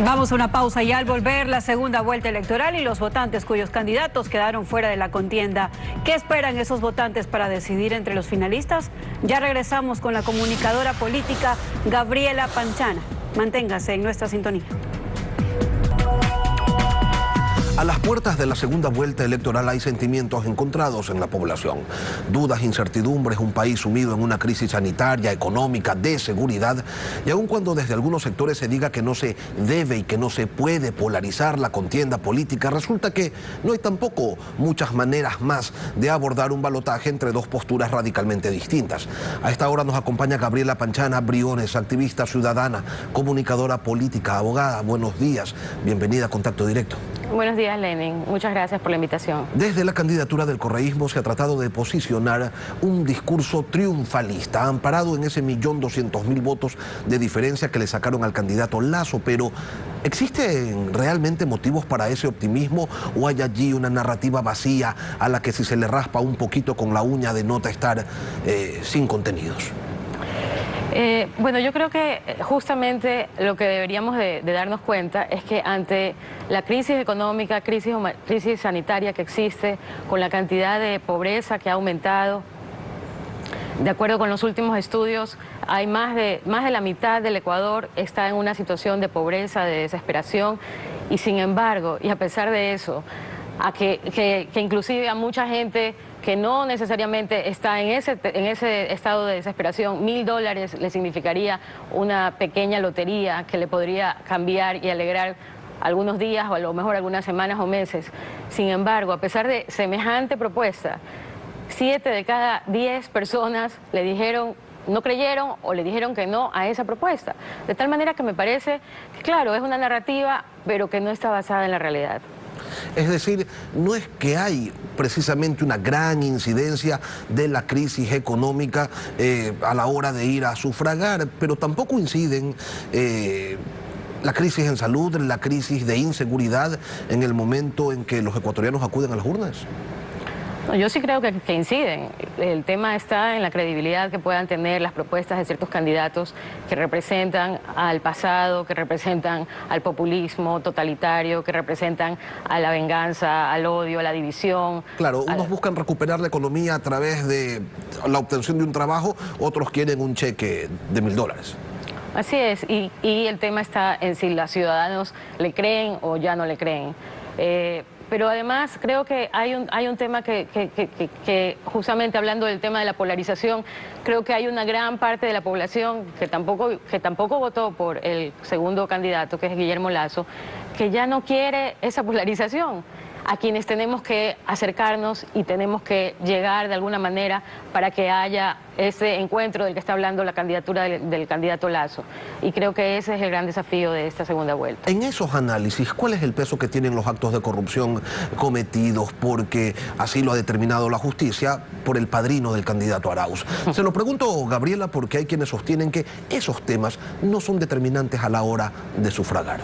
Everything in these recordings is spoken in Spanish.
Vamos a una pausa y al volver la segunda vuelta electoral y los votantes cuyos candidatos quedaron fuera de la contienda. ¿Qué esperan esos votantes para decidir entre los finalistas? Ya regresamos con la comunicadora política Gabriela Panchana. Manténgase en nuestra sintonía. A las puertas de la segunda vuelta electoral hay sentimientos encontrados en la población. Dudas, incertidumbres, un país sumido en una crisis sanitaria, económica, de seguridad. Y aun cuando desde algunos sectores se diga que no se debe y que no se puede polarizar la contienda política, resulta que no hay tampoco muchas maneras más de abordar un balotaje entre dos posturas radicalmente distintas. A esta hora nos acompaña Gabriela Panchana Briones, activista ciudadana, comunicadora política, abogada. Buenos días, bienvenida a Contacto Directo. Buenos días, Lenin. Muchas gracias por la invitación. Desde la candidatura del correísmo se ha tratado de posicionar un discurso triunfalista, amparado en ese 1.200.000 votos de diferencia que le sacaron al candidato Lasso, pero ¿existen realmente motivos para ese optimismo o hay allí una narrativa vacía a la que si se le raspa un poquito con la uña denota estar sin contenidos? Bueno, yo creo que justamente lo que deberíamos de darnos cuenta es que ante la crisis económica, crisis sanitaria que existe, con la cantidad de pobreza que ha aumentado, de acuerdo con los últimos estudios, hay más de la mitad del Ecuador está en una situación de pobreza, de desesperación, y sin embargo, y a pesar de eso, que inclusive a mucha gente que no necesariamente está en ese estado de desesperación, $1.000 le significaría una pequeña lotería que le podría cambiar y alegrar algunos días o a lo mejor algunas semanas o meses. Sin embargo, a pesar de semejante propuesta, 7 de cada 10 personas le dijeron, no creyeron o le dijeron que no a esa propuesta. De tal manera que me parece, claro, es una narrativa, pero que no está basada en la realidad. Es decir, no es que hay precisamente una gran incidencia de la crisis económica a la hora de ir a sufragar, pero tampoco inciden la crisis en salud, la crisis de inseguridad en el momento en que los ecuatorianos acuden a las urnas. No, yo sí creo que inciden. El tema está en la credibilidad que puedan tener las propuestas de ciertos candidatos que representan al pasado, que representan al populismo totalitario, que representan a la venganza, al odio, a la división. Claro, unos buscan recuperar la economía a través de la obtención de un trabajo, otros quieren un cheque de $1.000. Así es, y el tema está en si los ciudadanos le creen o ya no le creen. Pero además creo que hay un tema que justamente hablando del tema de la polarización, creo que hay una gran parte de la población que tampoco votó por el segundo candidato, que es Guillermo Lasso, que ya no quiere esa polarización, a quienes tenemos que acercarnos y tenemos que llegar de alguna manera para que haya ese encuentro del que está hablando la candidatura del candidato Lasso. Y creo que ese es el gran desafío de esta segunda vuelta. En esos análisis, ¿cuál es el peso que tienen los actos de corrupción cometidos? Porque así lo ha determinado la justicia por el padrino del candidato Arauz. Se lo pregunto, Gabriela, porque hay quienes sostienen que esos temas no son determinantes a la hora de sufragar.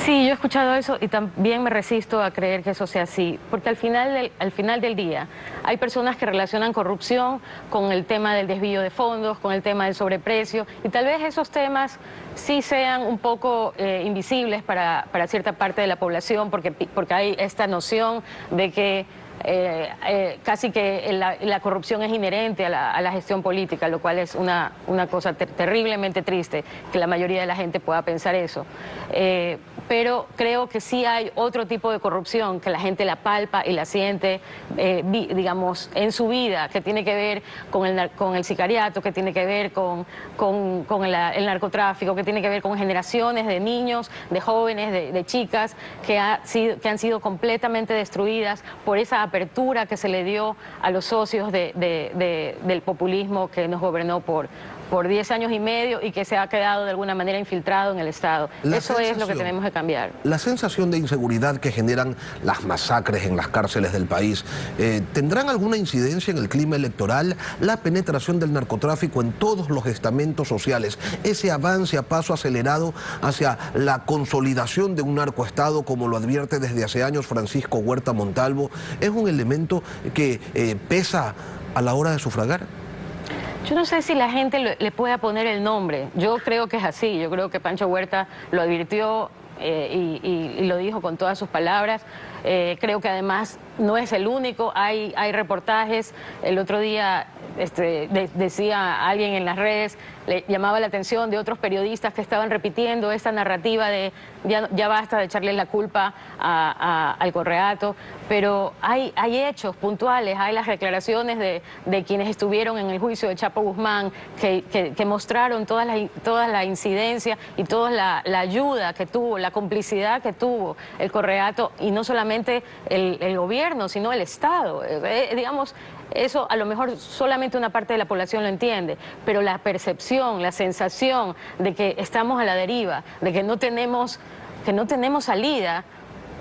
Sí, yo he escuchado eso y también me resisto a creer que eso sea así, porque al final del día hay personas que relacionan corrupción con el tema del desvío de fondos, con el tema del sobreprecio, y tal vez esos temas sí sean un poco invisibles para cierta parte de la población, porque hay esta noción de que casi que la corrupción es inherente a la gestión política, lo cual es una cosa terriblemente triste que la mayoría de la gente pueda pensar eso. Pero creo que sí hay otro tipo de corrupción que la gente la palpa y la siente, digamos, en su vida, que tiene que ver con el sicariato, que tiene que ver con el narcotráfico, que tiene que ver con generaciones de niños, de jóvenes, de chicas que han sido completamente destruidas por esa apertura que se le dio a los socios del populismo que nos gobernó por 10 años y medio y que se ha quedado de alguna manera infiltrado en el Estado. Eso es lo que tenemos que cambiar. La sensación de inseguridad que generan las masacres en las cárceles del país, ¿tendrán alguna incidencia en el clima electoral? La penetración del narcotráfico en todos los estamentos sociales, ese avance a paso acelerado hacia la consolidación de un narcoestado, como lo advierte desde hace años Francisco Huerta Montalvo, ¿es un elemento que pesa a la hora de sufragar? Yo no sé si la gente le pueda poner el nombre. Yo creo que es así. Yo creo que Pancho Huerta lo advirtió y lo dijo con todas sus palabras. Creo que además no es el único. Hay reportajes. El otro día decía alguien en las redes, le llamaba la atención de otros periodistas que estaban repitiendo esta narrativa de ya basta de echarle la culpa al Correato, pero hay hechos puntuales, hay las declaraciones de quienes estuvieron en el juicio de Chapo Guzmán que mostraron toda la incidencia y toda la ayuda que tuvo, la complicidad que tuvo el Correato, y no solamente el gobierno, sino el Estado. Digamos, eso a lo mejor solamente una parte de la población lo entiende, pero la percepción, la sensación de que estamos a la deriva, de que no tenemos salida,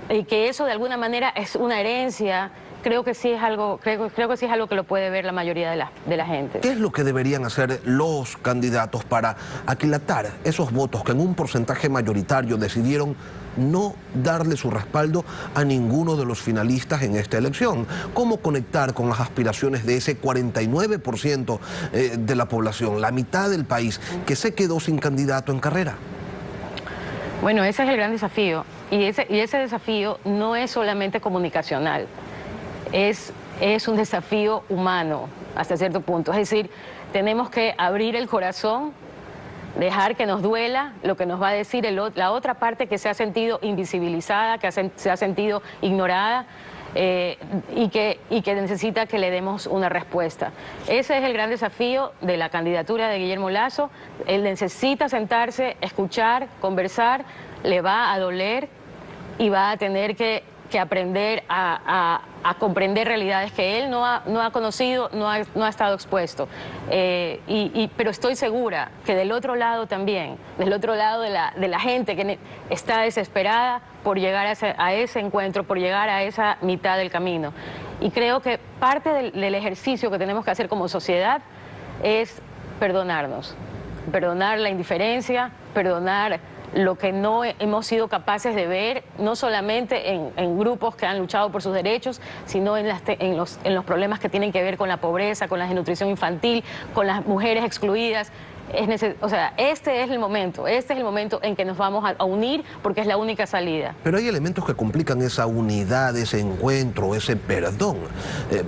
y que eso de alguna manera es una herencia, creo que sí es algo que lo puede ver la mayoría de la gente. ¿Qué es lo que deberían hacer los candidatos para aquilatar esos votos que en un porcentaje mayoritario decidieron no darle su respaldo a ninguno de los finalistas en esta elección? ¿Cómo conectar con las aspiraciones de ese 49% de la población, la mitad del país, que se quedó sin candidato en carrera? Bueno, ese es el gran desafío, y ese desafío no es solamente comunicacional, es un desafío humano hasta cierto punto. Es decir, tenemos que abrir el corazón, dejar que nos duela lo que nos va a decir la otra parte que se ha sentido invisibilizada, que se ha sentido ignorada, y que necesita que le demos una respuesta. Ese es el gran desafío de la candidatura de Guillermo Lasso. Él necesita sentarse, escuchar, conversar, le va a doler y va a tener que aprender a comprender realidades que él no ha conocido, no ha estado expuesto. Pero estoy segura que del otro lado también, del otro lado de la gente que está desesperada por llegar a ese encuentro, por llegar a esa mitad del camino. Y creo que parte del ejercicio que tenemos que hacer como sociedad es perdonarnos, perdonar la indiferencia, perdonar lo que no hemos sido capaces de ver, no solamente en grupos que han luchado por sus derechos, sino en los problemas que tienen que ver con la pobreza, con la desnutrición infantil, con las mujeres excluidas. O sea, este es el momento en que nos vamos a unir, porque es la única salida. Pero hay elementos que complican esa unidad, ese encuentro, ese perdón.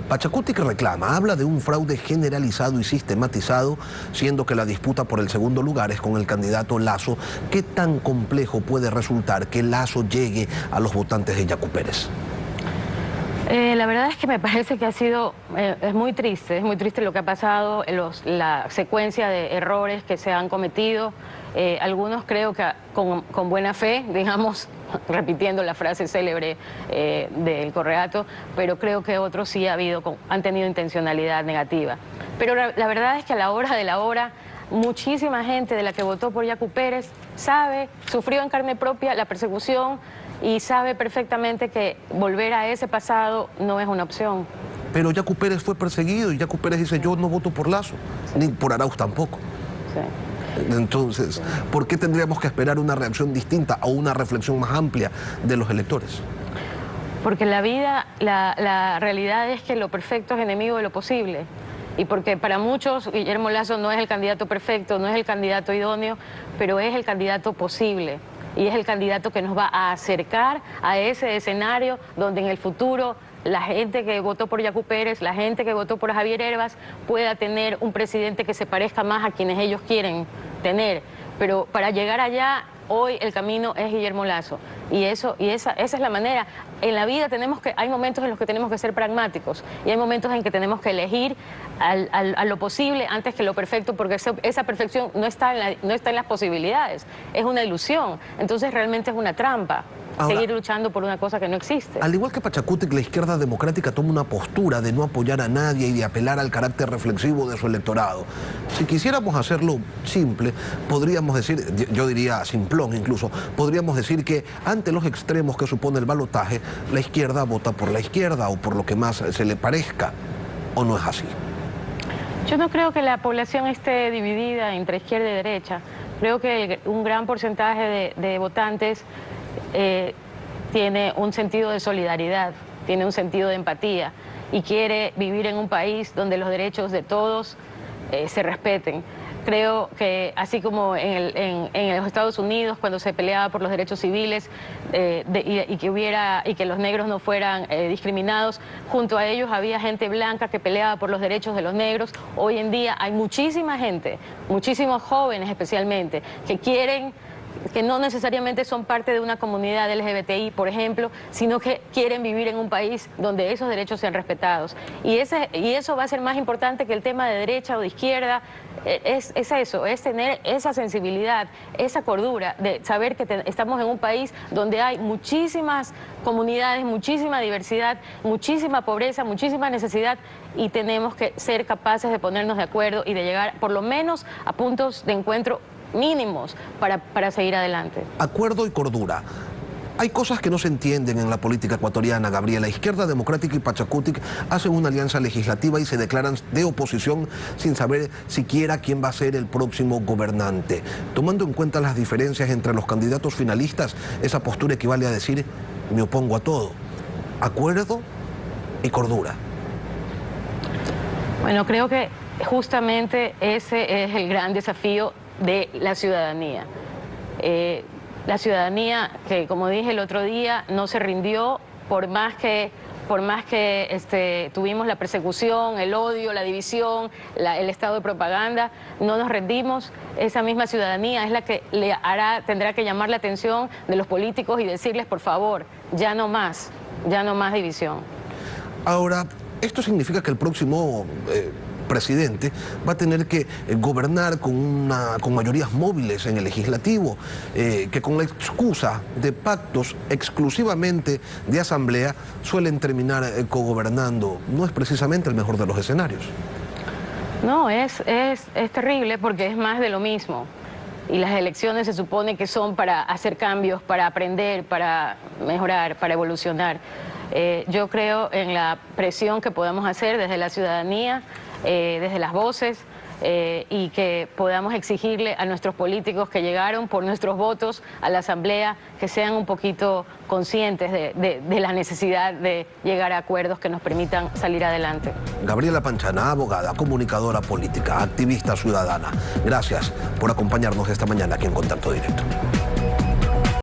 Pachacuti, que reclama, habla de un fraude generalizado y sistematizado, siendo que la disputa por el segundo lugar es con el candidato Lasso. ¿Qué tan complejo puede resultar que Lasso llegue a los votantes de Yacu Pérez? La verdad es que me parece que es muy triste lo que ha pasado, la secuencia de errores que se han cometido. Algunos creo que con buena fe, digamos, repitiendo la frase célebre del Correato, pero creo que otros sí han tenido intencionalidad negativa. Pero la verdad es que a la hora de la hora, muchísima gente de la que votó por Yacu Pérez sufrió en carne propia la persecución, y sabe perfectamente que volver a ese pasado no es una opción. Pero Yacu Pérez fue perseguido y Yacu Pérez dice: yo no voto por Lasso, ni por Arauz tampoco. Sí. Entonces, ¿por qué tendríamos que esperar una reacción distinta o una reflexión más amplia de los electores? Porque la vida, la realidad es que lo perfecto es enemigo de lo posible. Y porque para muchos Guillermo Lasso no es el candidato perfecto, no es el candidato idóneo, pero es el candidato posible. Y es el candidato que nos va a acercar a ese escenario donde en el futuro la gente que votó por Yacu Pérez, la gente que votó por Javier Hervas, pueda tener un presidente que se parezca más a quienes ellos quieren tener. Pero para llegar allá, hoy el camino es Guillermo Lasso. Y esa es la manera. En la vida hay momentos en los que tenemos que ser pragmáticos, y hay momentos en que tenemos que elegir a lo posible antes que lo perfecto, porque esa perfección no está en las posibilidades, es una ilusión. Entonces realmente es una trampa. Ahora, seguir luchando por una cosa que no existe. Al igual que Pachacuti, la izquierda democrática toma una postura de no apoyar a nadie y de apelar al carácter reflexivo de su electorado. Si quisiéramos hacerlo simple, podríamos decir, yo diría simplón incluso, podríamos decir que ante los extremos que supone el balotaje, la izquierda vota por la izquierda o por lo que más se le parezca. ¿O no es así? Yo no creo que la población esté dividida entre izquierda y derecha. Creo que un gran porcentaje de votantes tiene un sentido de solidaridad, tiene un sentido de empatía y quiere vivir en un país donde los derechos de todos se respeten. Creo que así como en los Estados Unidos, cuando se peleaba por los derechos civiles y que los negros no fueran discriminados, junto a ellos había gente blanca que peleaba por los derechos de los negros. Hoy en día hay muchísima gente, muchísimos jóvenes especialmente, que no necesariamente son parte de una comunidad LGBTI, por ejemplo, sino que quieren vivir en un país donde esos derechos sean respetados. Y eso va a ser más importante que el tema de derecha o de izquierda. Es eso, es tener esa sensibilidad, esa cordura de saber que estamos en un país donde hay muchísimas comunidades, muchísima diversidad, muchísima pobreza, muchísima necesidad, y tenemos que ser capaces de ponernos de acuerdo y de llegar por lo menos a puntos de encuentro mínimos para seguir adelante. Acuerdo y cordura. Hay cosas que no se entienden en la política ecuatoriana, Gabriela. Izquierda Democrática y Pachacutic hacen una alianza legislativa y se declaran de oposición sin saber siquiera quién va a ser el próximo gobernante. Tomando en cuenta las diferencias entre los candidatos finalistas, esa postura equivale a decir: me opongo a todo. Acuerdo y cordura. Bueno, creo que justamente ese es el gran desafío de la ciudadanía. La ciudadanía que, como dije el otro día, no se rindió por más que tuvimos la persecución, el odio, la división, el estado de propaganda, no nos rendimos. Esa misma ciudadanía es la que tendrá que llamar la atención de los políticos y decirles: por favor, ya no más división. Ahora, esto significa que el próximo presidente va a tener que gobernar con mayorías móviles en el legislativo, que con la excusa de pactos exclusivamente de asamblea suelen terminar cogobernando. No es precisamente el mejor de los escenarios. No, es terrible porque es más de lo mismo. Y las elecciones se supone que son para hacer cambios, para aprender, para mejorar, para evolucionar. Yo creo en la presión que podemos hacer desde la ciudadanía, desde las voces, y que podamos exigirle a nuestros políticos que llegaron por nuestros votos a la Asamblea que sean un poquito conscientes de la necesidad de llegar a acuerdos que nos permitan salir adelante. Gabriela Panchana, abogada, comunicadora política, activista ciudadana. Gracias por acompañarnos esta mañana aquí en Contacto Directo.